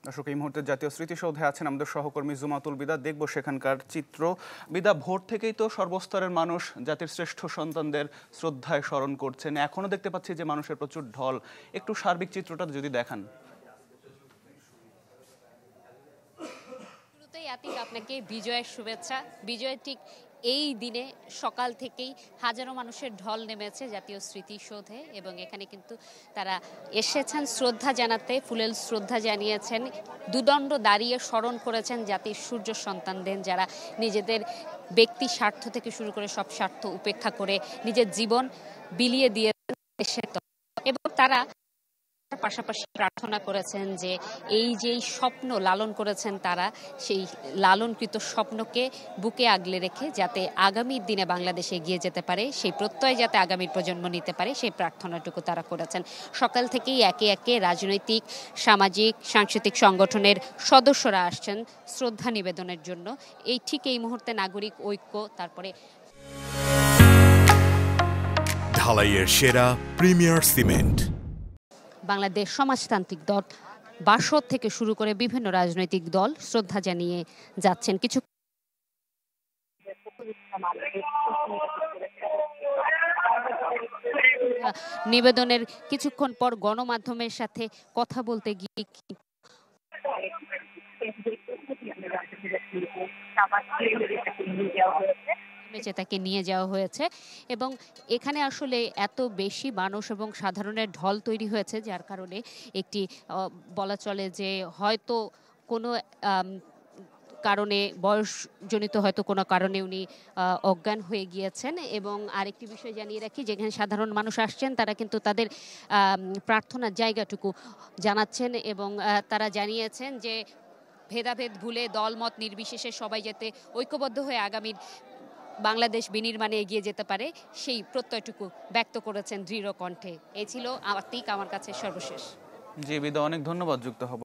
দর্শক, এই মুহূর্তে জাতীয় স্মৃতিসৌধে আছেন আমাদের সহকর্মী জুমাতুল বিদা। দেখব সেখানকার চিত্র। বিদা, ভোর থেকেই তো সর্বস্তরের মানুষ জাতির শ্রেষ্ঠ সন্তানদের শ্রদ্ধায় স্মরণ করছেন, এখনো দেখতে পাচ্ছি যে মানুষের প্রচুর ঢল। একটু সার্বিক চিত্রটা যদি দেখান। শুরুতেই আতিক আপনাকে বিজয়ের শুভেচ্ছা। বিজয়ের ঠিক এই দিনে সকাল থেকেই হাজারো মানুষের ঢল নেমেছে জাতীয় স্মৃতিসৌধে এবং এখানে কিন্তু তারা এসেছেন শ্রদ্ধা জানাতে, ফুলেল শ্রদ্ধা জানিয়েছেন, দুদণ্ড দাঁড়িয়ে স্মরণ করেছেন জাতির সূর্য সন্তানদের, যারা নিজেদের ব্যক্তি স্বার্থ থেকে শুরু করে সব স্বার্থ উপেক্ষা করে নিজের জীবন বিলিয়ে দিয়েছেন দেশের এবং তারা পাশাপাশি প্রার্থনা করেছেন যে এই যেই স্বপ্ন লালন করেছেন তারা, সেই লালনকৃত স্বপ্নকে বুকে আগলে রেখে যাতে আগামীর দিনে বাংলাদেশে এগিয়ে যেতে পারে, সেই প্রত্যয় যাতে আগামীর প্রজন্ম নিতে পারে, সেই প্রার্থনাটুকু তারা করেছেন। সকাল থেকেই একে একে রাজনৈতিক, সামাজিক, সাংস্কৃতিক সংগঠনের সদস্যরা আসছেন শ্রদ্ধা নিবেদনের জন্য। ঠিক এই মুহূর্তে নাগরিক ঐক্য, তারপরে ঢালাইয়ের সেরা প্রিমিয়ার সিমেন্ট, বাংলাদেশ সমাজতান্ত্রিক দল, বাসদ থেকে শুরু করে বিভিন্ন রাজনৈতিক দল শ্রদ্ধা জানিয়ে যাচ্ছেন। কিছু নিবেদনের কিছুক্ষণ পর গণমাধ্যমের সাথে কথা বলতে গিয়ে তাকে নিয়ে যাওয়া হয়েছে এবং এখানে আসলে এত বেশি মানুষ এবং সাধারণের ঢল তৈরি হয়েছে, যার কারণে একটি বলা চলে যে হয়তো কোনো কারণে, বয়সজনিত হয়তো কোনো কারণে উনি অজ্ঞান হয়ে গিয়েছেন। এবং আরেকটি বিষয় জানিয়ে রাখি, যেখানে সাধারণ মানুষ আসছেন তারা কিন্তু তাদের প্রার্থনার জায়গাটুকু জানাচ্ছেন এবং তারা জানিয়েছেন যে ভেদাভেদ ভুলে দলমত নির্বিশেষে সবাই যাতে ঐক্যবদ্ধ হয়ে আগামীর বাংলাদেশ বিনির্মাণে এগিয়ে যেতে পারে, সেই প্রত্যয়টুকু ব্যক্ত করেছেন দৃঢ় কণ্ঠে। এই ছিল আতিক আমার কাছে সর্বশেষ। জি বিদা, অনেক ধন্যবাদ। যুক্ত হব।